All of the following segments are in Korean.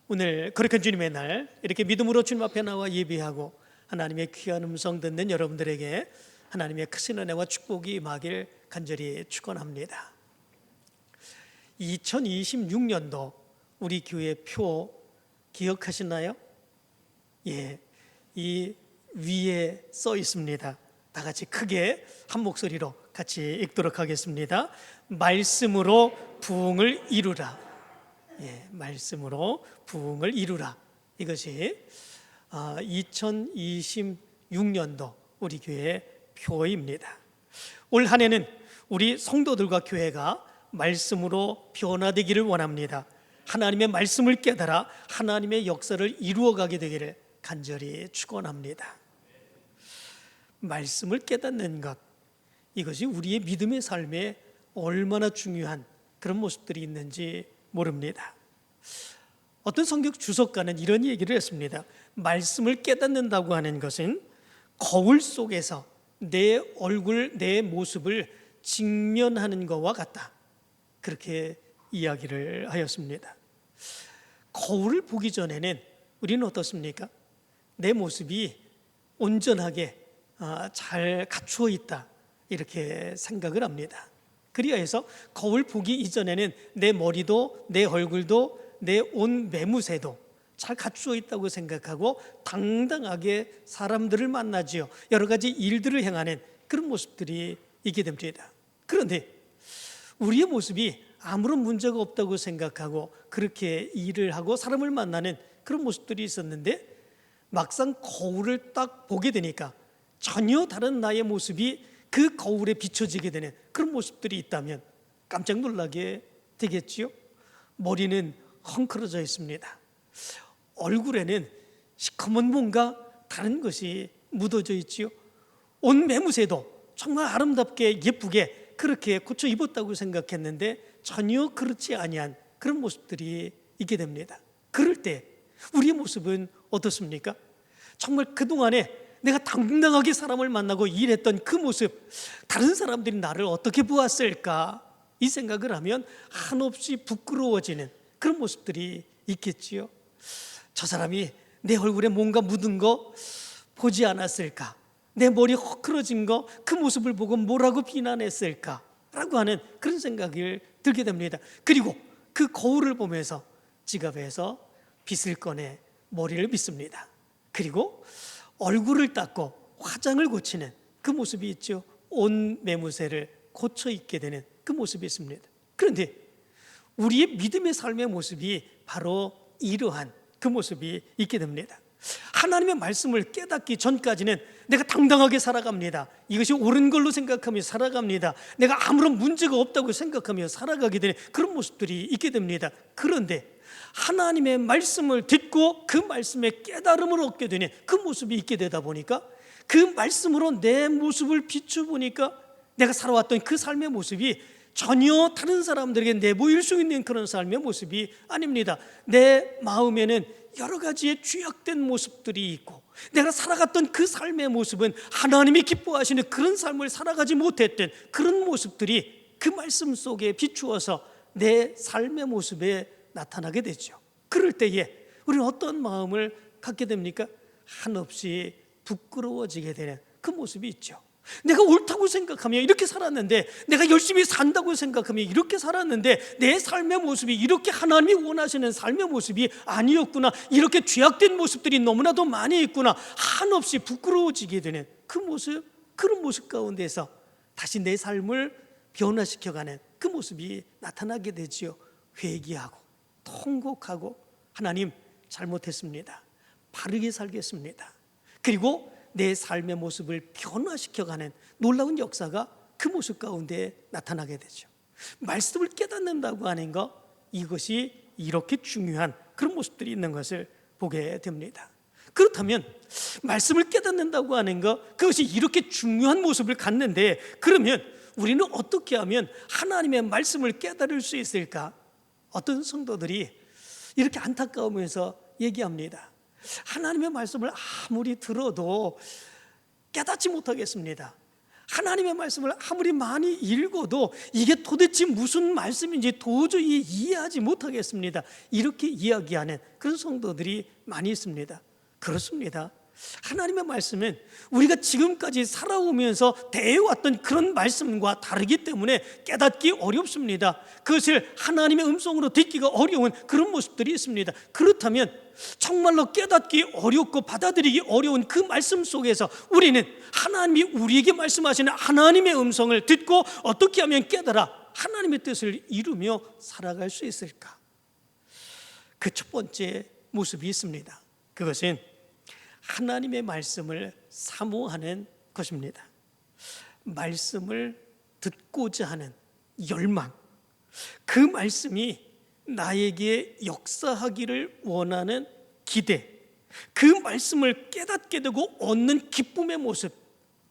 오늘 거룩한 주님의 날 이렇게 믿음으로 주님 앞에 나와 예배하고 하나님의 귀한 음성 듣는 여러분들에게 하나님의 크신 은혜와 축복이 임하길 간절히 축원합니다. 2026년도 우리 교회 표 기억하시나요? 예, 이 위에 써 있습니다. 다 같이 크게 한 목소리로 같이 읽도록 하겠습니다. 말씀으로 부흥을 이루라. 예, 말씀으로 부흥을 이루라. 이것이 2026년도 우리 교회의 표입니다. 올 한 해는 우리 성도들과 교회가 말씀으로 변화되기를 원합니다. 하나님의 말씀을 깨달아 하나님의 역사를 이루어가게 되기를 간절히 축원합니다. 말씀을 깨닫는 것, 이것이 우리의 믿음의 삶에 얼마나 중요한 그런 모습들이 있는지 모릅니다. 어떤 성경 주석가는 이런 얘기를 했습니다. 말씀을 깨닫는다고 하는 것은 거울 속에서 내 얼굴, 내 모습을 직면하는 것과 같다. 그렇게 이야기를 하였습니다. 거울을 보기 전에는 우리는 어떻습니까? 내 모습이 온전하게 잘 갖추어 있다, 이렇게 생각을 합니다. 그리하여서 거울 보기 이전에는 내 머리도 내 얼굴도 내 온 매무새도 잘 갖추어 있다고 생각하고 당당하게 사람들을 만나지요. 여러 가지 일들을 행하는 그런 모습들이 있게 됩니다. 그런데 우리의 모습이 아무런 문제가 없다고 생각하고 그렇게 일을 하고 사람을 만나는 그런 모습들이 있었는데 막상 거울을 딱 보게 되니까 전혀 다른 나의 모습이 그 거울에 비춰지게 되는 그런 모습들이 있다면 깜짝 놀라게 되겠지요. 머리는 헝클어져 있습니다. 얼굴에는 시커먼 뭔가 다른 것이 묻어져 있지요. 온 매무새도 정말 아름답게 예쁘게 그렇게 고쳐 입었다고 생각했는데 전혀 그렇지 아니한 그런 모습들이 있게 됩니다. 그럴 때 우리의 모습은 어떻습니까? 정말 그동안에 내가 당당하게 사람을 만나고 일했던 그 모습, 다른 사람들이 나를 어떻게 보았을까, 이 생각을 하면 한없이 부끄러워지는 그런 모습들이 있겠지요. 저 사람이 내 얼굴에 뭔가 묻은 거 보지 않았을까, 내 머리 허클어진 거 그 모습을 보고 뭐라고 비난했을까 라고 하는 그런 생각을 들게 됩니다. 그리고 그 거울을 보면서 지갑에서 빗을 꺼내 머리를 빗습니다. 그리고 얼굴을 닦고 화장을 고치는 그 모습이 있죠. 온 매무새를 고쳐 입게 되는 그 모습이 있습니다. 그런데 우리의 믿음의 삶의 모습이 바로 이러한 그 모습이 있게 됩니다. 하나님의 말씀을 깨닫기 전까지는 내가 당당하게 살아갑니다. 이것이 옳은 걸로 생각하며 살아갑니다. 내가 아무런 문제가 없다고 생각하며 살아가게 되는 그런 모습들이 있게 됩니다. 그런데 하나님의 말씀을 듣고 그 말씀의 깨달음을 얻게 되는 그 모습이 있게 되다 보니까 그 말씀으로 내 모습을 비춰보니까 내가 살아왔던 그 삶의 모습이 전혀 다른 사람들에게 내보일 수 있는 그런 삶의 모습이 아닙니다. 내 마음에는 여러 가지의 죄악된 모습들이 있고 내가 살아갔던 그 삶의 모습은 하나님이 기뻐하시는 그런 삶을 살아가지 못했던 그런 모습들이 그 말씀 속에 비추어서 내 삶의 모습에 나타나게 되죠. 그럴 때에 우리는 어떤 마음을 갖게 됩니까? 한없이 부끄러워지게 되는 그 모습이 있죠. 내가 옳다고 생각하며 이렇게 살았는데, 내가 열심히 산다고 생각하며 이렇게 살았는데 내 삶의 모습이 이렇게 하나님이 원하시는 삶의 모습이 아니었구나, 이렇게 죄악된 모습들이 너무나도 많이 있구나, 한없이 부끄러워지게 되는 그 모습, 그런 모습 가운데서 다시 내 삶을 변화시켜가는 그 모습이 나타나게 되지요. 회개하고 통곡하고 하나님 잘못했습니다, 바르게 살겠습니다, 그리고 내 삶의 모습을 변화시켜가는 놀라운 역사가 그 모습 가운데 나타나게 되죠. 말씀을 깨닫는다고 하는 것, 이것이 이렇게 중요한 그런 모습들이 있는 것을 보게 됩니다. 그렇다면 말씀을 깨닫는다고 하는 것, 그것이 이렇게 중요한 모습을 갖는데, 그러면 우리는 어떻게 하면 하나님의 말씀을 깨달을 수 있을까? 어떤 성도들이 이렇게 안타까우면서 얘기합니다. 하나님의 말씀을 아무리 들어도 깨닫지 못하겠습니다. 하나님의 말씀을 아무리 많이 읽어도 이게 도대체 무슨 말씀인지 도저히 이해하지 못하겠습니다. 이렇게 이야기하는 그런 성도들이 많이 있습니다. 그렇습니다. 하나님의 말씀은 우리가 지금까지 살아오면서 대해왔던 그런 말씀과 다르기 때문에 깨닫기 어렵습니다. 그것을 하나님의 음성으로 듣기가 어려운 그런 모습들이 있습니다. 그렇다면 정말로 깨닫기 어렵고 받아들이기 어려운 그 말씀 속에서 우리는 하나님이 우리에게 말씀하시는 하나님의 음성을 듣고 어떻게 하면 깨달아 하나님의 뜻을 이루며 살아갈 수 있을까? 그 첫 번째 모습이 있습니다. 그것은 하나님의 말씀을 사모하는 것입니다. 말씀을 듣고자 하는 열망, 그 말씀이 나에게 역사하기를 원하는 기대, 그 말씀을 깨닫게 되고 얻는 기쁨의 모습,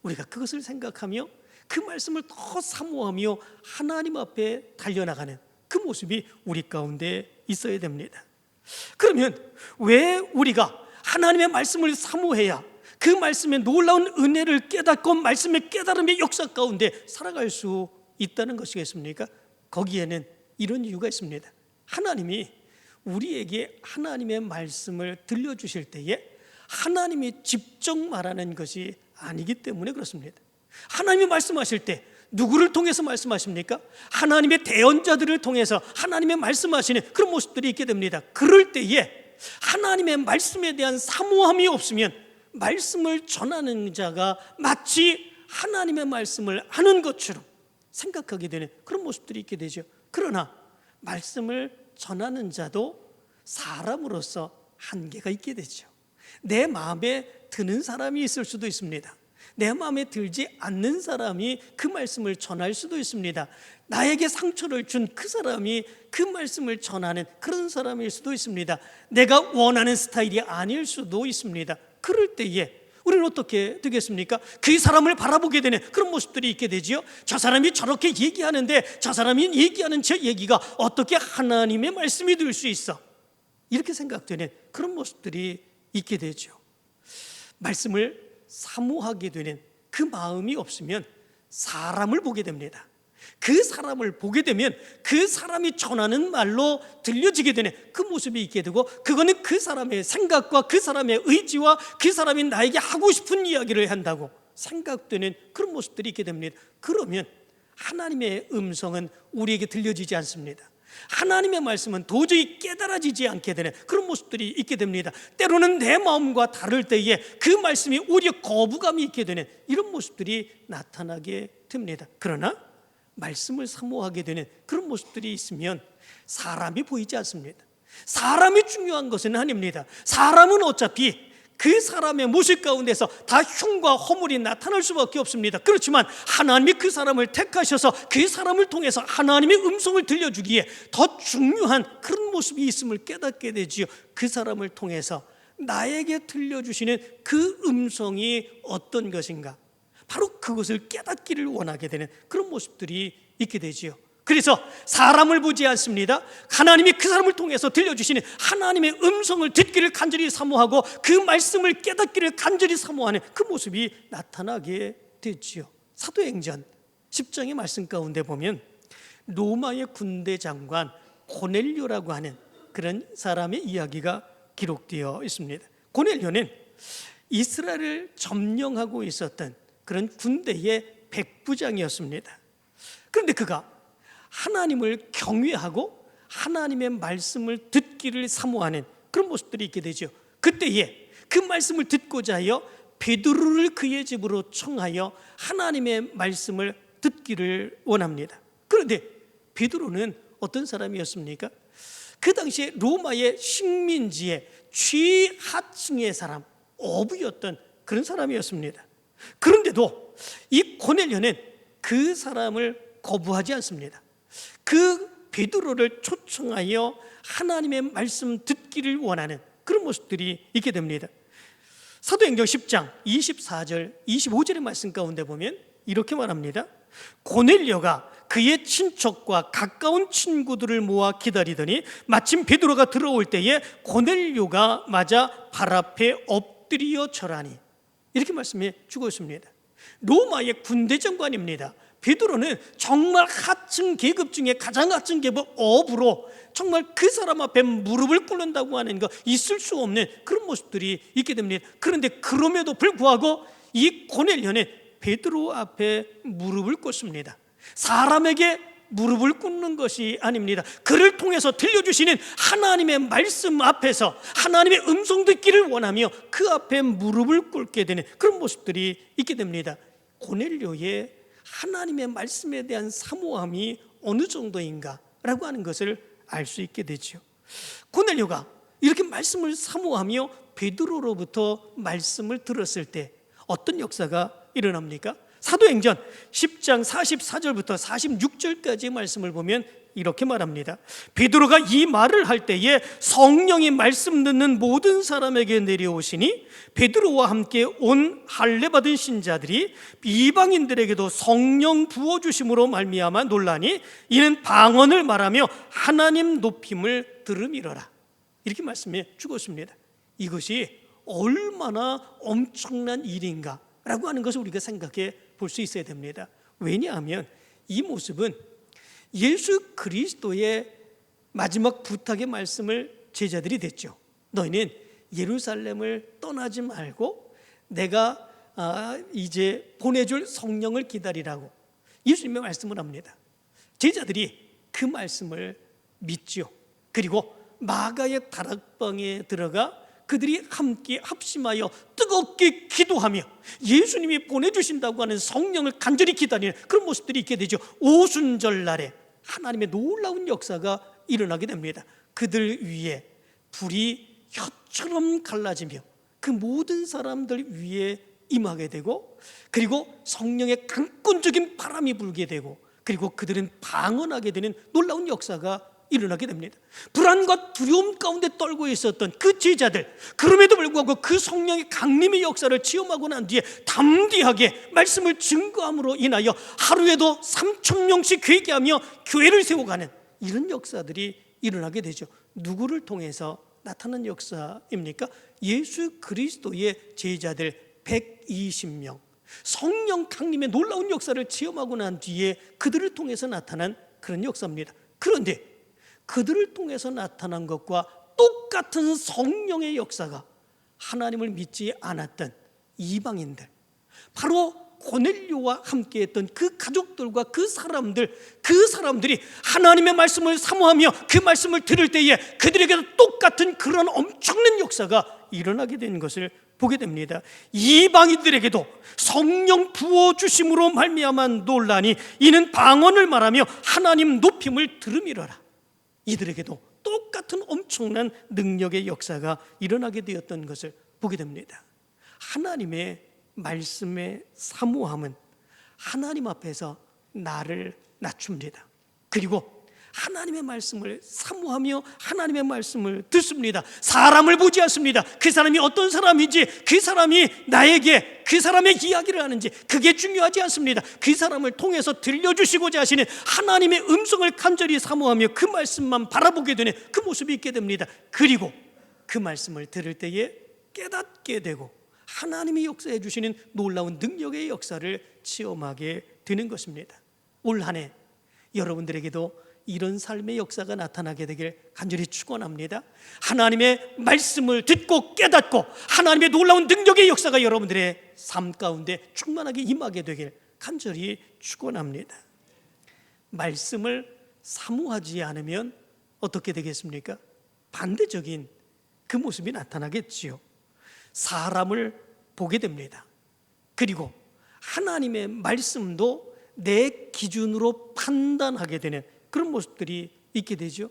우리가 그것을 생각하며 그 말씀을 더 사모하며 하나님 앞에 달려나가는 그 모습이 우리 가운데 있어야 됩니다. 그러면 왜 우리가 하나님의 말씀을 사모해야 그 말씀의 놀라운 은혜를 깨닫고 말씀의 깨달음의 역사 가운데 살아갈 수 있다는 것이겠습니까? 거기에는 이런 이유가 있습니다. 하나님이 우리에게 하나님의 말씀을 들려주실 때에 하나님이 직접 말하는 것이 아니기 때문에 그렇습니다. 하나님이 말씀하실 때 누구를 통해서 말씀하십니까? 하나님의 대언자들을 통해서 하나님의 말씀하시는 그런 모습들이 있게 됩니다. 그럴 때에 하나님의 말씀에 대한 사모함이 없으면 말씀을 전하는 자가 마치 하나님의 말씀을 아는 것처럼 생각하게 되는 그런 모습들이 있게 되죠. 그러나 말씀을 전하는 자도 사람으로서 한계가 있게 되죠. 내 마음에 드는 사람이 있을 수도 있습니다. 내 마음에 들지 않는 사람이 그 말씀을 전할 수도 있습니다. 나에게 상처를 준 그 사람이 그 말씀을 전하는 그런 사람일 수도 있습니다. 내가 원하는 스타일이 아닐 수도 있습니다. 그럴 때에 우리는 어떻게 되겠습니까? 그 사람을 바라보게 되는 그런 모습들이 있게 되지요. 저 사람이 저렇게 얘기하는데 저 사람이 얘기하는 제 얘기가 어떻게 하나님의 말씀이 될 수 있어? 이렇게 생각되는 그런 모습들이 있게 되죠. 말씀을 사모하게 되는 그 마음이 없으면 사람을 보게 됩니다. 그 사람을 보게 되면 그 사람이 전하는 말로 들려지게 되는 그 모습이 있게 되고, 그거는 그 사람의 생각과 그 사람의 의지와 그 사람이 나에게 하고 싶은 이야기를 한다고 생각되는 그런 모습들이 있게 됩니다. 그러면 하나님의 음성은 우리에게 들려지지 않습니다. 하나님의 말씀은 도저히 깨달아지지 않게 되는 그런 모습들이 있게 됩니다. 때로는 내 마음과 다를 때에 그 말씀이 오히려 거부감이 있게 되는 이런 모습들이 나타나게 됩니다. 그러나 말씀을 사모하게 되는 그런 모습들이 있으면 사람이 보이지 않습니다. 사람이 중요한 것은 아닙니다. 사람은 어차피 그 사람의 모습 가운데서 다 흉과 허물이 나타날 수밖에 없습니다. 그렇지만 하나님이 그 사람을 택하셔서 그 사람을 통해서 하나님의 음성을 들려주기에 더 중요한 그런 모습이 있음을 깨닫게 되지요. 그 사람을 통해서 나에게 들려주시는 그 음성이 어떤 것인가, 바로 그것을 깨닫기를 원하게 되는 그런 모습들이 있게 되지요. 그래서 사람을 보지 않습니다. 하나님이 그 사람을 통해서 들려주시는 하나님의 음성을 듣기를 간절히 사모하고 그 말씀을 깨닫기를 간절히 사모하는 그 모습이 나타나게 되지요. 사도행전 10장의 말씀 가운데 보면 로마의 군대 장관 고넬료라고 하는 그런 사람의 이야기가 기록되어 있습니다. 고넬료는 이스라엘을 점령하고 있었던 그런 군대의 백부장이었습니다. 그런데 그가 하나님을 경외하고 하나님의 말씀을 듣기를 사모하는 그런 모습들이 있게 되죠. 그때에 그 말씀을 듣고자 하여 베드로를 그의 집으로 청하여 하나님의 말씀을 듣기를 원합니다. 그런데 베드로는 어떤 사람이었습니까? 그 당시에 로마의 식민지의 최하층의 사람, 어부였던 그런 사람이었습니다. 그런데도 이 고넬료는 그 사람을 거부하지 않습니다. 그 베드로를 초청하여 하나님의 말씀 듣기를 원하는 그런 모습들이 있게 됩니다. 사도행전 10장 24절 25절의 말씀 가운데 보면 이렇게 말합니다. 고넬료가 그의 친척과 가까운 친구들을 모아 기다리더니 마침 베드로가 들어올 때에 고넬료가 맞아 발 앞에 엎드려 절하니, 이렇게 말씀해 주고 있습니다. 로마의 군대 장관입니다. 베드로는 정말 하층 계급 중에 가장 하층 계급 어부로 정말 그 사람 앞에 무릎을 꿇는다고 하는 거 있을 수 없는 그런 모습들이 있게 됩니다. 그런데 그럼에도 불구하고 이 고넬료는 베드로 앞에 무릎을 꿇습니다. 사람에게 무릎을 꿇는 것이 아닙니다. 그를 통해서 들려주시는 하나님의 말씀 앞에서 하나님의 음성 듣기를 원하며 그 앞에 무릎을 꿇게 되는 그런 모습들이 있게 됩니다. 고넬료의 하나님의 말씀에 대한 사모함이 어느 정도인가라고 하는 것을 알 수 있게 되죠. 고넬료가 이렇게 말씀을 사모하며 베드로로부터 말씀을 들었을 때 어떤 역사가 일어납니까? 사도행전 10장 44절부터 46절까지의 말씀을 보면 이렇게 말합니다. 베드로가 이 말을 할 때에 성령이 말씀 듣는 모든 사람에게 내려오시니 베드로와 함께 온 할례 받은 신자들이 이방인들에게도 성령 부어주심으로 말미암아 놀라니 이는 방언을 말하며 하나님 높임을 들음이러라. 이렇게 말씀해 주었습니다. 이것이 얼마나 엄청난 일인가 라고 하는 것을 우리가 생각해 볼 수 있어야 됩니다. 왜냐하면 이 모습은 예수 그리스도의 마지막 부탁의 말씀을 제자들이 됐죠. 너희는 예루살렘을 떠나지 말고 내가 이제 보내줄 성령을 기다리라고 예수님의 말씀을 합니다. 제자들이 그 말씀을 믿죠. 그리고 마가의 다락방에 들어가 그들이 함께 합심하여 뜨겁게 기도하며 예수님이 보내주신다고 하는 성령을 간절히 기다리는 그런 모습들이 있게 되죠. 오순절 날에 하나님의 놀라운 역사가 일어나게 됩니다. 그들 위에 불이 혀처럼 갈라지며 그 모든 사람들 위에 임하게 되고 그리고 성령의 강권적인 바람이 불게 되고 그리고 그들은 방언하게 되는 놀라운 역사가 일어나게 됩니다. 불안과 두려움 가운데 떨고 있었던 그 제자들, 그럼에도 불구하고 그 성령의 강림의 역사를 체험하고 난 뒤에 담대하게 말씀을 증거함으로 인하여 하루에도 3,000명씩 회개하며 교회를 세워가는 이런 역사들이 일어나게 되죠. 누구를 통해서 나타난 역사입니까? 예수 그리스도의 제자들 120명 성령 강림의 놀라운 역사를 체험하고 난 뒤에 그들을 통해서 나타난 그런 역사입니다. 그런데 그들을 통해서 나타난 것과 똑같은 성령의 역사가 하나님을 믿지 않았던 이방인들, 바로 고넬료와 함께했던 그 가족들과 그 사람들이 하나님의 말씀을 사모하며 그 말씀을 들을 때에 그들에게도 똑같은 그런 엄청난 역사가 일어나게 된 것을 보게 됩니다. 이방인들에게도 성령 부어주심으로 말미암아 놀라니 이는 방언을 말하며 하나님 높임을 들음이러라. 이들에게도 똑같은 엄청난 능력의 역사가 일어나게 되었던 것을 보게 됩니다. 하나님의 말씀의 사모함은 하나님 앞에서 나를 낮춥니다. 그리고 하나님의 말씀을 사모하며 하나님의 말씀을 듣습니다. 사람을 보지 않습니다. 그 사람이 어떤 사람인지, 그 사람이 나에게 그 사람의 이야기를 하는지 그게 중요하지 않습니다. 그 사람을 통해서 들려주시고자 하시는 하나님의 음성을 간절히 사모하며 그 말씀만 바라보게 되는 그 모습이 있게 됩니다. 그리고 그 말씀을 들을 때에 깨닫게 되고 하나님이 역사해 주시는 놀라운 능력의 역사를 체험하게 되는 것입니다. 올 한 해 여러분들에게도 이런 삶의 역사가 나타나게 되길 간절히 축원합니다. 하나님의 말씀을 듣고 깨닫고 하나님의 놀라운 능력의 역사가 여러분들의 삶 가운데 충만하게 임하게 되길 간절히 축원합니다. 말씀을 사모하지 않으면 어떻게 되겠습니까? 반대적인 그 모습이 나타나겠지요. 사람을 보게 됩니다. 그리고 하나님의 말씀도 내 기준으로 판단하게 되는 그런 모습들이 있게 되죠.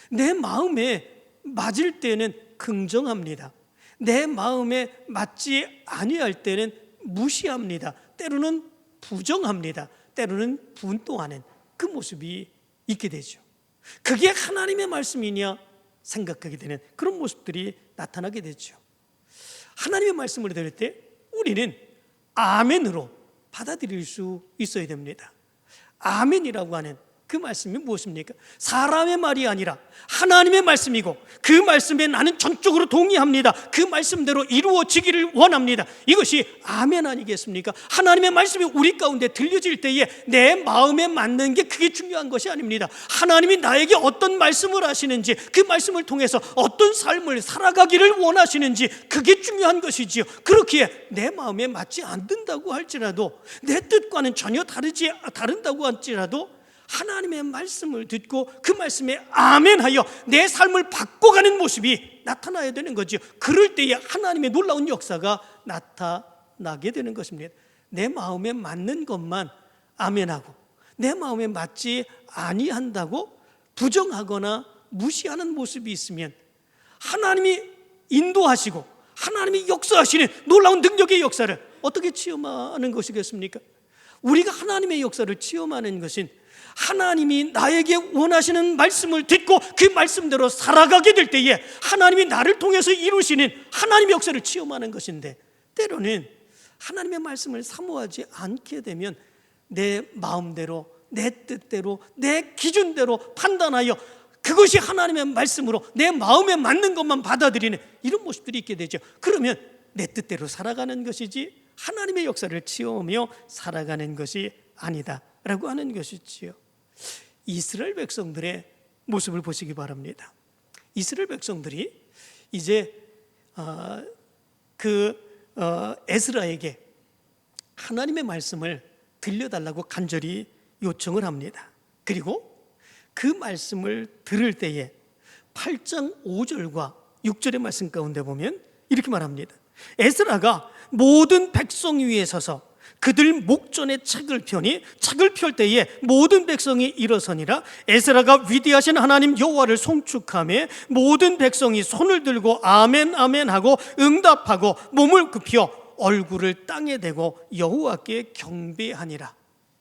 내 마음에 맞을 때는 긍정합니다. 내 마음에 맞지 아니할 때는 무시합니다. 때로는 부정합니다. 때로는 분노하는 그 모습이 있게 되죠. 그게 하나님의 말씀이냐 생각하게 되는 그런 모습들이 나타나게 되죠. 하나님의 말씀을 들을 때 우리는 아멘으로 받아들일 수 있어야 됩니다. 아멘이라고 하는 그 말씀이 무엇입니까? 사람의 말이 아니라 하나님의 말씀이고, 그 말씀에 나는 전적으로 동의합니다. 그 말씀대로 이루어지기를 원합니다. 이것이 아멘 아니겠습니까? 하나님의 말씀이 우리 가운데 들려질 때에 내 마음에 맞는 게 그게 중요한 것이 아닙니다. 하나님이 나에게 어떤 말씀을 하시는지, 그 말씀을 통해서 어떤 삶을 살아가기를 원하시는지, 그게 중요한 것이지요. 그렇기에 내 마음에 맞지 않는다고 할지라도, 내 뜻과는 전혀 다른다고 할지라도 하나님의 말씀을 듣고 그 말씀에 아멘하여 내 삶을 바꿔가는 모습이 나타나야 되는 거죠. 그럴 때에 하나님의 놀라운 역사가 나타나게 되는 것입니다. 내 마음에 맞는 것만 아멘하고 내 마음에 맞지 아니한다고 부정하거나 무시하는 모습이 있으면 하나님이 인도하시고 하나님이 역사하시는 놀라운 능력의 역사를 어떻게 체험하는 것이겠습니까? 우리가 하나님의 역사를 체험하는 것은 하나님이 나에게 원하시는 말씀을 듣고 그 말씀대로 살아가게 될 때에 하나님이 나를 통해서 이루시는 하나님의 역사를 체험하는 것인데, 때로는 하나님의 말씀을 사모하지 않게 되면 내 마음대로, 내 뜻대로, 내 기준대로 판단하여 그것이 하나님의 말씀으로 내 마음에 맞는 것만 받아들이는 이런 모습들이 있게 되죠. 그러면 내 뜻대로 살아가는 것이지 하나님의 역사를 체험하며 살아가는 것이 아니다라고 하는 것이지요. 이스라엘 백성들의 모습을 보시기 바랍니다. 이스라엘 백성들이 이제 에스라에게 하나님의 말씀을 들려달라고 간절히 요청을 합니다. 그리고 그 말씀을 들을 때에 8장 5절과 6절의 말씀 가운데 보면 이렇게 말합니다. 에스라가 모든 백성 위에 서서 그들 목전에 책을 펴니 책을 펼 때에 모든 백성이 일어서니라. 에스라가 위대하신 하나님 여호와를 송축하며 모든 백성이 손을 들고 아멘 아멘 하고 응답하고 몸을 굽혀 얼굴을 땅에 대고 여호와께 경배하니라.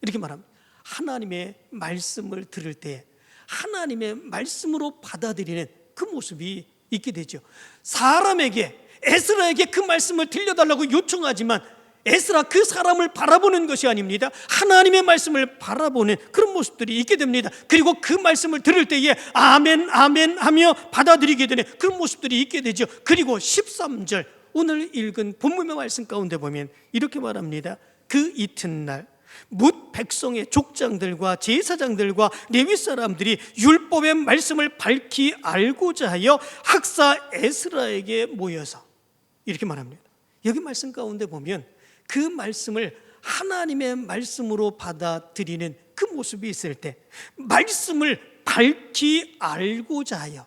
이렇게 말합니다. 하나님의 말씀을 들을 때 하나님의 말씀으로 받아들이는 그 모습이 있게 되죠. 사람에게, 에스라에게 그 말씀을 들려달라고 요청하지만 에스라 그 사람을 바라보는 것이 아닙니다. 하나님의 말씀을 바라보는 그런 모습들이 있게 됩니다. 그리고 그 말씀을 들을 때에 아멘 아멘 하며 받아들이게 되는 그런 모습들이 있게 되죠. 그리고 13절 오늘 읽은 본문의 말씀 가운데 보면 이렇게 말합니다. 그 이튿날 뭇 백성의 족장들과 제사장들과 레위 사람들이 율법의 말씀을 밝히 알고자 하여 학사 에스라에게 모여서, 이렇게 말합니다. 여기 말씀 가운데 보면 그 말씀을 하나님의 말씀으로 받아들이는 그 모습이 있을 때 말씀을 밝히 알고자 하여,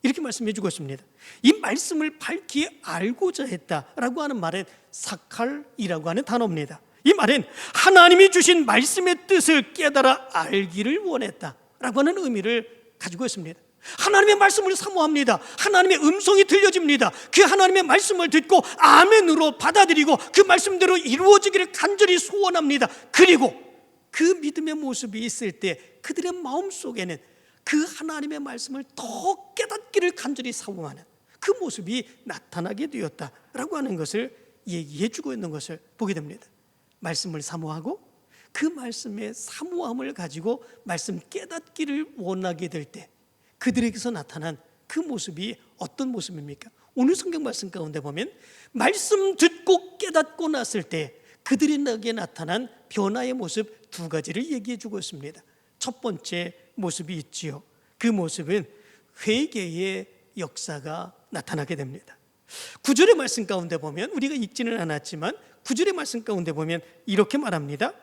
이렇게 말씀해 주고 있습니다. 이 말씀을 밝히 알고자 했다라고 하는 말은 사칼이라고 하는 단어입니다. 이 말은 하나님이 주신 말씀의 뜻을 깨달아 알기를 원했다라고 하는 의미를 가지고 있습니다. 하나님의 말씀을 사모합니다. 하나님의 음성이 들려집니다. 그 하나님의 말씀을 듣고 아멘으로 받아들이고 그 말씀대로 이루어지기를 간절히 소원합니다. 그리고 그 믿음의 모습이 있을 때 그들의 마음속에는 그 하나님의 말씀을 더 깨닫기를 간절히 사모하는 그 모습이 나타나게 되었다라고 하는 것을 얘기해 주고 있는 것을 보게 됩니다. 말씀을 사모하고 그 말씀의 사모함을 가지고 말씀 깨닫기를 원하게 될 때 그들에게서 나타난 그 모습이 어떤 모습입니까? 오늘 성경 말씀 가운데 보면 말씀 듣고 깨닫고 났을 때 그들에게 나타난 변화의 모습 두 가지를 얘기해 주고 있습니다. 첫 번째 모습이 있지요. 그 모습은 회개의 역사가 나타나게 됩니다. 9절의 말씀 가운데 보면, 우리가 읽지는 않았지만 9절의 말씀 가운데 보면 이렇게 말합니다.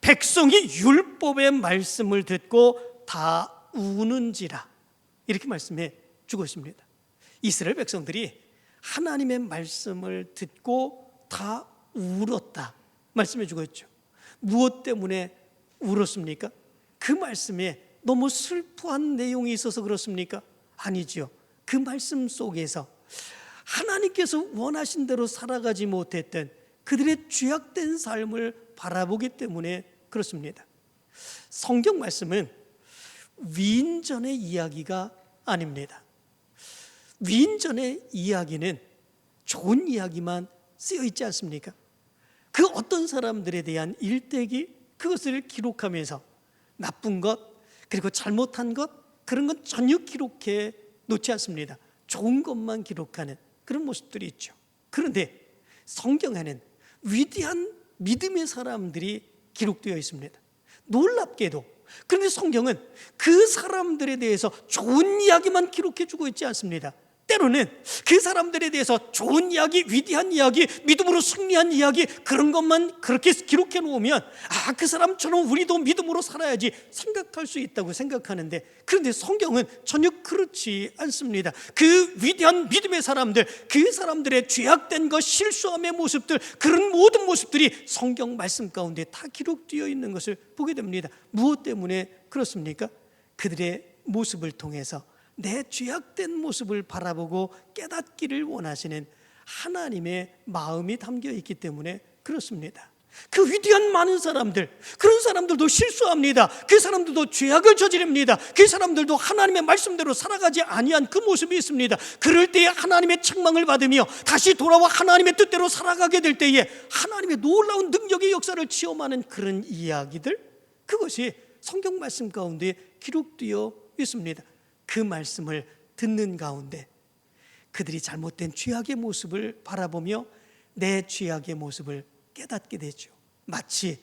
백성이 율법의 말씀을 듣고 다 우는지라. 이렇게 말씀해 주고 있습니다. 이스라엘 백성들이 하나님의 말씀을 듣고 다 울었다 말씀해 주고 있죠. 무엇 때문에 울었습니까? 그 말씀에 너무 슬퍼한 내용이 있어서 그렇습니까? 아니지요. 그 말씀 속에서 하나님께서 원하신 대로 살아가지 못했던 그들의 죄악된 삶을 바라보기 때문에 그렇습니다. 성경 말씀은 위인전의 이야기가 아닙니다. 위인전의 이야기는 좋은 이야기만 쓰여 있지 않습니까? 그 어떤 사람들에 대한 일대기, 그것을 기록하면서 나쁜 것, 그리고 잘못한 것, 그런 건 전혀 기록해 놓지 않습니다. 좋은 것만 기록하는 그런 모습들이 있죠. 그런데 성경에는 위대한 믿음의 사람들이 기록되어 있습니다. 놀랍게도 그런데 성경은 그 사람들에 대해서 좋은 이야기만 기록해 주고 있지 않습니다. 때로는 그 사람들에 대해서 좋은 이야기, 위대한 이야기, 믿음으로 승리한 이야기, 그런 것만 그렇게 기록해 놓으면 그 사람처럼 우리도 믿음으로 살아야지 생각할 수 있다고 생각하는데, 그런데 성경은 전혀 그렇지 않습니다. 그 위대한 믿음의 사람들, 그 사람들의 죄악된 것, 실수함의 모습들, 그런 모든 모습들이 성경 말씀 가운데 다 기록되어 있는 것을 보게 됩니다. 무엇 때문에 그렇습니까? 그들의 모습을 통해서 내 죄악된 모습을 바라보고 깨닫기를 원하시는 하나님의 마음이 담겨 있기 때문에 그렇습니다. 그 위대한 많은 사람들, 그런 사람들도 실수합니다. 그 사람들도 죄악을 저지릅니다. 그 사람들도 하나님의 말씀대로 살아가지 아니한 그 모습이 있습니다. 그럴 때에 하나님의 책망을 받으며 다시 돌아와 하나님의 뜻대로 살아가게 될 때에 하나님의 놀라운 능력의 역사를 체험하는 그런 이야기들, 그것이 성경 말씀 가운데 기록되어 있습니다. 그 말씀을 듣는 가운데 그들이 잘못된 죄악의 모습을 바라보며 내 죄악의 모습을 깨닫게 되죠. 마치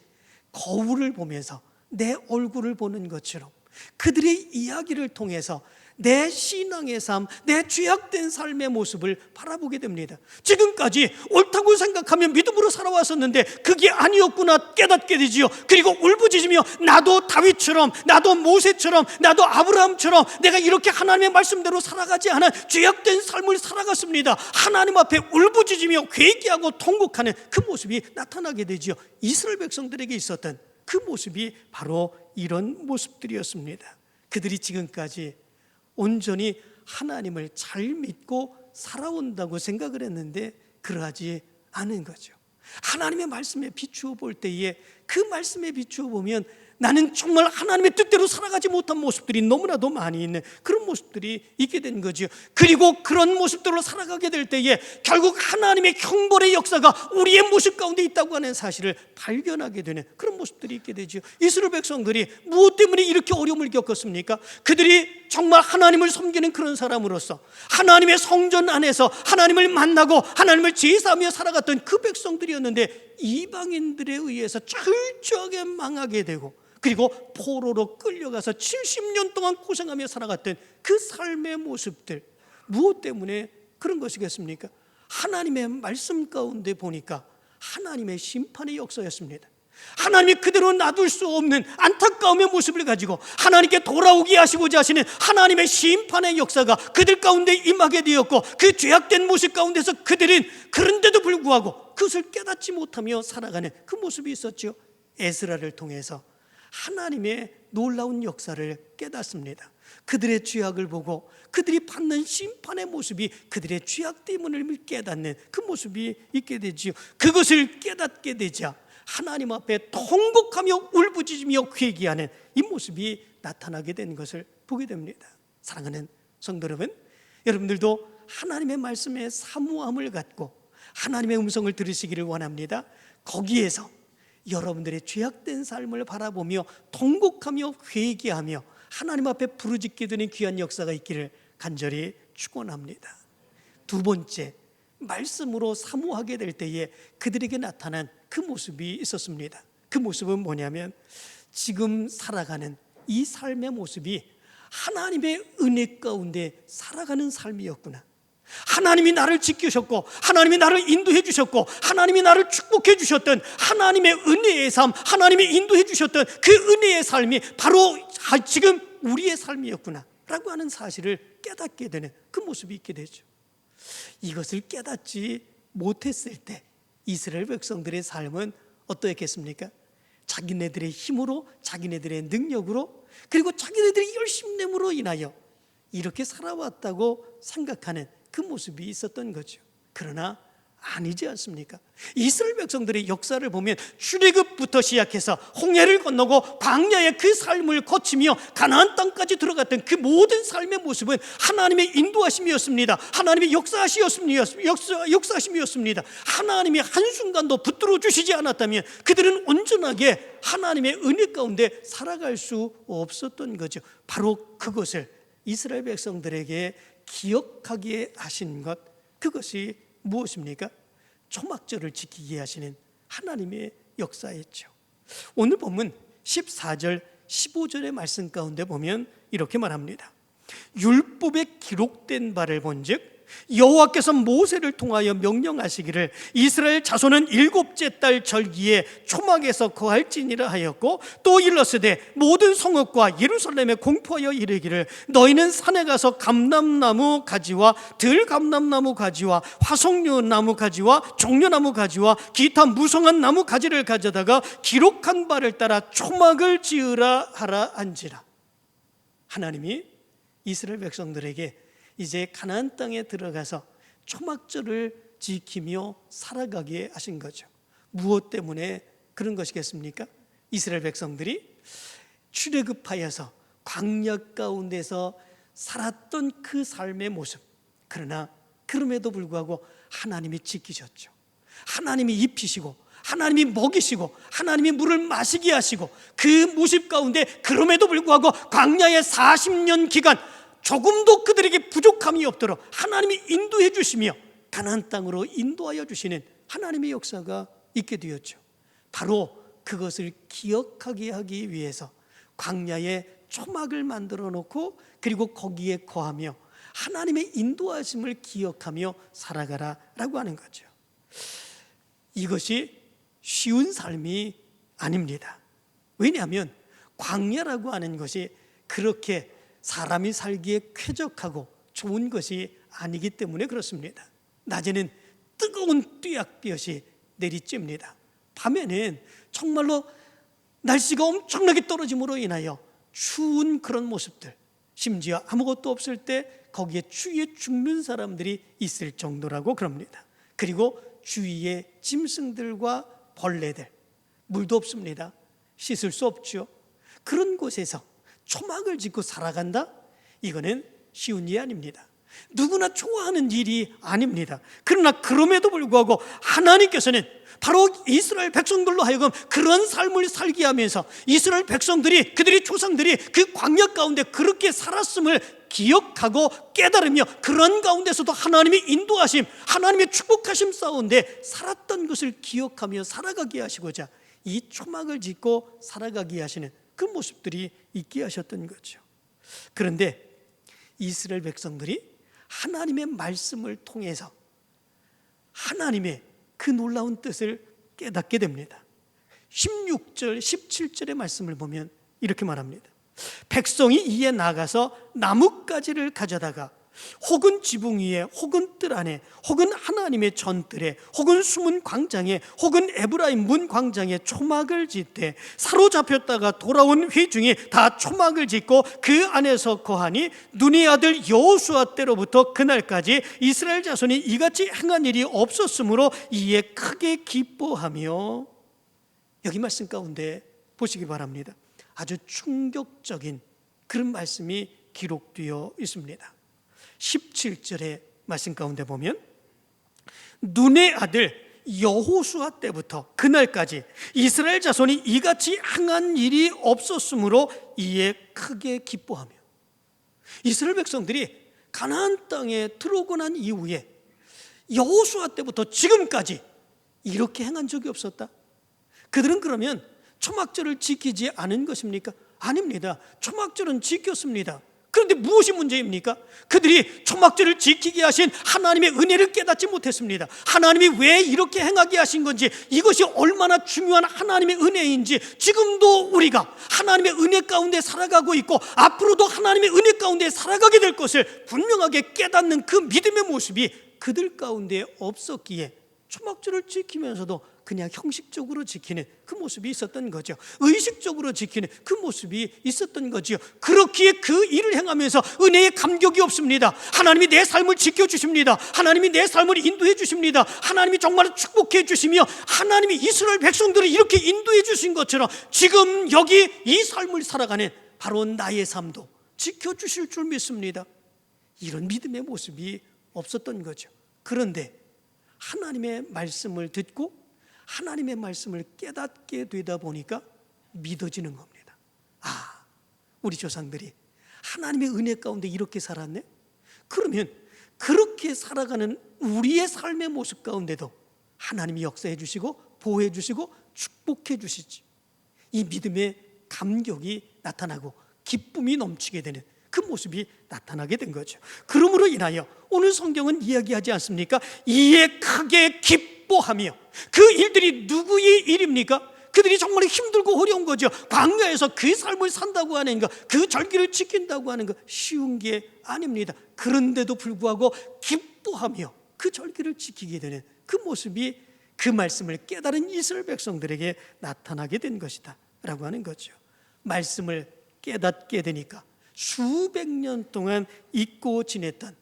거울을 보면서 내 얼굴을 보는 것처럼 그들의 이야기를 통해서 내 신앙의 삶, 내 죄악된 삶의 모습을 바라보게 됩니다. 지금까지 옳다고 생각하며 믿음으로 살아왔었는데 그게 아니었구나 깨닫게 되지요. 그리고 울부짖으며 나도 다윗처럼, 나도 모세처럼, 나도 아브라함처럼 내가 이렇게 하나님의 말씀대로 살아가지 않은 죄악된 삶을 살아갔습니다. 하나님 앞에 울부짖으며 회개하고 통곡하는 그 모습이 나타나게 되지요. 이스라엘 백성들에게 있었던 그 모습이 바로 이런 모습들이었습니다. 그들이 지금까지 온전히 하나님을 잘 믿고 살아온다고 생각을 했는데 그러하지 않은 거죠. 하나님의 말씀에 비추어 볼 때에 그 말씀에 비추어 보면 나는 정말 하나님의 뜻대로 살아가지 못한 모습들이 너무나도 많이 있는 그런 모습들이 있게 된 거죠. 그리고 그런 모습들로 살아가게 될 때에 결국 하나님의 형벌의 역사가 우리의 모습 가운데 있다고 하는 사실을 발견하게 되는 그런 모습들이 있게 되죠. 이스라엘 백성들이 무엇 때문에 이렇게 어려움을 겪었습니까? 그들이 정말 하나님을 섬기는 그런 사람으로서 하나님의 성전 안에서 하나님을 만나고 하나님을 제사하며 살아갔던 그 백성들이었는데 이방인들에 의해서 철저하게 망하게 되고 그리고 포로로 끌려가서 70년 동안 고생하며 살아갔던 그 삶의 모습들, 무엇 때문에 그런 것이겠습니까? 하나님의 말씀 가운데 보니까 하나님의 심판의 역사였습니다. 하나님이 그대로 놔둘 수 없는 안타까움의 모습을 가지고 하나님께 돌아오게 하시고자 하시는 하나님의 심판의 역사가 그들 가운데 임하게 되었고 그 죄악된 모습 가운데서 그들은 그런데도 불구하고 그것을 깨닫지 못하며 살아가는 그 모습이 있었죠. 에스라를 통해서 하나님의 놀라운 역사를 깨닫습니다. 그들의 죄악을 보고 그들이 받는 심판의 모습이 그들의 죄악 때문을 깨닫는 그 모습이 있게 되지요. 그것을 깨닫게 되자 하나님 앞에 통곡하며 울부짖으며 회개하는 이 모습이 나타나게 된 것을 보게 됩니다. 사랑하는 성도 여러분, 여러분들도 하나님의 말씀에 사모함을 갖고 하나님의 음성을 들으시기를 원합니다. 거기에서 여러분들의 죄악된 삶을 바라보며 통곡하며 회개하며 하나님 앞에 부르짖게 되는 귀한 역사가 있기를 간절히 축원합니다. 두 번째, 말씀으로 사모하게 될 때에 그들에게 나타난 그 모습이 있었습니다. 그 모습은 뭐냐면 지금 살아가는 이 삶의 모습이 하나님의 은혜 가운데 살아가는 삶이었구나. 하나님이 나를 지키셨고 하나님이 나를 인도해 주셨고 하나님이 나를 축복해 주셨던 하나님의 은혜의 삶, 하나님이 인도해 주셨던 그 은혜의 삶이 바로 지금 우리의 삶이었구나 라고 하는 사실을 깨닫게 되는 그 모습이 있게 되죠. 이것을 깨닫지 못했을 때 이스라엘 백성들의 삶은 어떠했겠습니까? 자기네들의 힘으로, 자기네들의 능력으로, 그리고 자기네들의 열심됨으로 인하여 이렇게 살아왔다고 생각하는 그 모습이 있었던 거죠. 그러나 아니지 않습니까? 이스라엘 백성들의 역사를 보면 출애굽부터 시작해서 홍해를 건너고 광야의 그 삶을 거치며 가나안 땅까지 들어갔던 그 모든 삶의 모습은 하나님의 인도하심이었습니다. 하나님의 역사하심이었습니다. 하나님이 한순간도 붙들어 주시지 않았다면 그들은 온전하게 하나님의 은혜 가운데 살아갈 수 없었던 거죠. 바로 그것을 이스라엘 백성들에게 기억하게 하신 것, 그것이 무엇입니까? 초막절을 지키게 하시는 하나님의 역사였죠. 오늘 본문 14절 15절의 말씀 가운데 보면 이렇게 말합니다. 율법에 기록된 바를 본즉 여호와께서 모세를 통하여 명령하시기를 이스라엘 자손은 일곱째 달 절기에 초막에서 거할지니라 하였고, 또 일렀으되 모든 성읍과 예루살렘에 공포하여 이르기를 너희는 산에 가서 감람나무 가지와 들감람나무 가지와 화석류나무 가지와 종려나무 가지와 기타 무성한 나무 가지를 가져다가 기록한 바를 따라 초막을 지으라 하라 한지라. 하나님이 이스라엘 백성들에게 이제 가나안 땅에 들어가서 초막절을 지키며 살아가게 하신 거죠. 무엇 때문에 그런 것이겠습니까? 이스라엘 백성들이 출애굽하여서 광야 가운데서 살았던 그 삶의 모습, 그러나 그럼에도 불구하고 하나님이 지키셨죠. 하나님이 입히시고 하나님이 먹이시고 하나님이 물을 마시게 하시고 그 모습 가운데 그럼에도 불구하고 광야의 40년 기간 조금도 그들에게 부족함이 없도록 하나님이 인도해 주시며 가나안 땅으로 인도하여 주시는 하나님의 역사가 있게 되었죠. 바로 그것을 기억하게 하기 위해서 광야에 초막을 만들어 놓고 그리고 거기에 거하며 하나님의 인도하심을 기억하며 살아가라라고 하는 거죠. 이것이 쉬운 삶이 아닙니다. 왜냐하면 광야라고 하는 것이 그렇게 사람이 살기에 쾌적하고 좋은 것이 아니기 때문에 그렇습니다. 낮에는 뜨거운 뙤약볕이 내리쬐입니다. 밤에는 정말로 날씨가 엄청나게 떨어짐으로 인하여 추운 그런 모습들, 심지어 아무것도 없을 때 거기에 추위에 죽는 사람들이 있을 정도라고 그럽니다. 그리고 주위에 짐승들과 벌레들, 물도 없습니다. 씻을 수 없죠. 그런 곳에서 초막을 짓고 살아간다? 이거는 쉬운 일이 아닙니다. 누구나 좋아하는 일이 아닙니다. 그러나 그럼에도 불구하고 하나님께서는 바로 이스라엘 백성들로 하여금 그런 삶을 살게 하면서 이스라엘 백성들이, 그들의 조상들이 그 광야 가운데 그렇게 살았음을 기억하고 깨달으며 그런 가운데서도 하나님의 인도하심, 하나님의 축복하심 가운데 살았던 것을 기억하며 살아가게 하시고자 이 초막을 짓고 살아가게 하시는 그 모습들이 있게 하셨던 거죠. 그런데 이스라엘 백성들이 하나님의 말씀을 통해서 하나님의 그 놀라운 뜻을 깨닫게 됩니다. 16절, 17절의 말씀을 보면 이렇게 말합니다. 백성이 이에 나가서 나뭇가지를 가져다가 혹은 지붕 위에 혹은 뜰 안에 혹은 하나님의 전뜰에 혹은 숨은 광장에 혹은 에브라임 문 광장에 초막을 짓되 사로잡혔다가 돌아온 회중이 다 초막을 짓고 그 안에서 거하니 눈의 아들 여호수아 때로부터 그날까지 이스라엘 자손이 이같이 행한 일이 없었으므로 이에 크게 기뻐하며. 여기 말씀 가운데 보시기 바랍니다. 아주 충격적인 그런 말씀이 기록되어 있습니다. 17절의 말씀 가운데 보면 눈의 아들 여호수아 때부터 그날까지 이스라엘 자손이 이같이 행한 일이 없었으므로 이에 크게 기뻐하며. 이스라엘 백성들이 가나안 땅에 들어오고 난 이후에 여호수아 때부터 지금까지 이렇게 행한 적이 없었다. 그들은 그러면 초막절을 지키지 않은 것입니까? 아닙니다. 초막절은 지켰습니다. 그런데 무엇이 문제입니까? 그들이 초막절을 지키게 하신 하나님의 은혜를 깨닫지 못했습니다. 하나님이 왜 이렇게 행하게 하신 건지, 이것이 얼마나 중요한 하나님의 은혜인지, 지금도 우리가 하나님의 은혜 가운데 살아가고 있고 앞으로도 하나님의 은혜 가운데 살아가게 될 것을 분명하게 깨닫는 그 믿음의 모습이 그들 가운데 없었기에 초막절을 지키면서도 그냥 형식적으로 지키는 그 모습이 있었던 거죠. 의식적으로 지키는 그 모습이 있었던 거지요. 그렇기에 그 일을 행하면서 은혜의 감격이 없습니다. 하나님이 내 삶을 지켜주십니다. 하나님이 내 삶을 인도해 주십니다. 하나님이 정말 축복해 주시며 하나님이 이스라엘 백성들을 이렇게 인도해 주신 것처럼 지금 여기 이 삶을 살아가는 바로 나의 삶도 지켜주실 줄 믿습니다. 이런 믿음의 모습이 없었던 거죠. 그런데 하나님의 말씀을 듣고 하나님의 말씀을 깨닫게 되다 보니까 믿어지는 겁니다. 아, 우리 조상들이 하나님의 은혜 가운데 이렇게 살았네? 그러면 그렇게 살아가는 우리의 삶의 모습 가운데도 하나님이 역사해 주시고 보호해 주시고 축복해 주시지. 이 믿음의 감격이 나타나고 기쁨이 넘치게 되는 그 모습이 나타나게 된 거죠. 그러므로 인하여 오늘 성경은 이야기하지 않습니까? 이에 크게 기뻐하며. 그 일들이 누구의 일입니까? 그들이 정말 힘들고 어려운 거죠. 광야에서 그 삶을 산다고 하는 것, 그 절기를 지킨다고 하는 것 쉬운 게 아닙니다. 그런데도 불구하고 기뻐하며 그 절기를 지키게 되는 그 모습이 그 말씀을 깨달은 이스라엘 백성들에게 나타나게 된 것이다 라고 하는 거죠. 말씀을 깨닫게 되니까 수백 년 동안 잊고 지냈던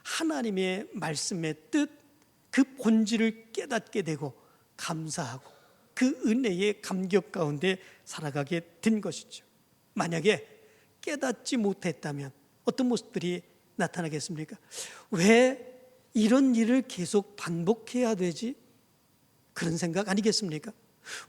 하나님의 말씀의 뜻, 그 본질을 깨닫게 되고 감사하고 그 은혜의 감격 가운데 살아가게 된 것이죠. 만약에 깨닫지 못했다면 어떤 모습들이 나타나겠습니까? 왜 이런 일을 계속 반복해야 되지? 그런 생각 아니겠습니까?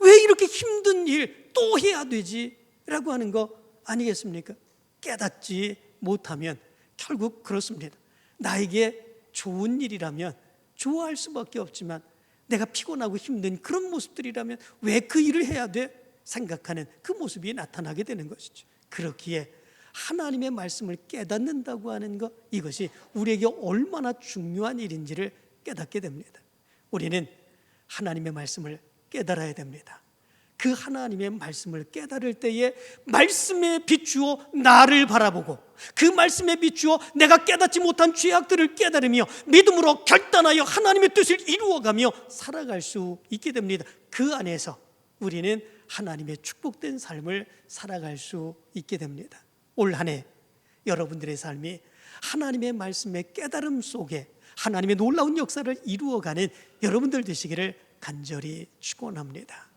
왜 이렇게 힘든 일 또 해야 되지? 라고 하는 거 아니겠습니까? 깨닫지 못하면 결국 그렇습니다. 나에게 좋은 일이라면 좋아할 수밖에 없지만 내가 피곤하고 힘든 그런 모습들이라면 왜 그 일을 해야 돼? 생각하는 그 모습이 나타나게 되는 것이죠. 그렇기에 하나님의 말씀을 깨닫는다고 하는 것, 이것이 우리에게 얼마나 중요한 일인지를 깨닫게 됩니다. 우리는 하나님의 말씀을 깨달아야 됩니다. 그 하나님의 말씀을 깨달을 때에 말씀에 비추어 나를 바라보고 그 말씀에 비추어 내가 깨닫지 못한 죄악들을 깨달으며 믿음으로 결단하여 하나님의 뜻을 이루어가며 살아갈 수 있게 됩니다. 그 안에서 우리는 하나님의 축복된 삶을 살아갈 수 있게 됩니다. 올 한 해 여러분들의 삶이 하나님의 말씀의 깨달음 속에 하나님의 놀라운 역사를 이루어가는 여러분들 되시기를 간절히 축원합니다.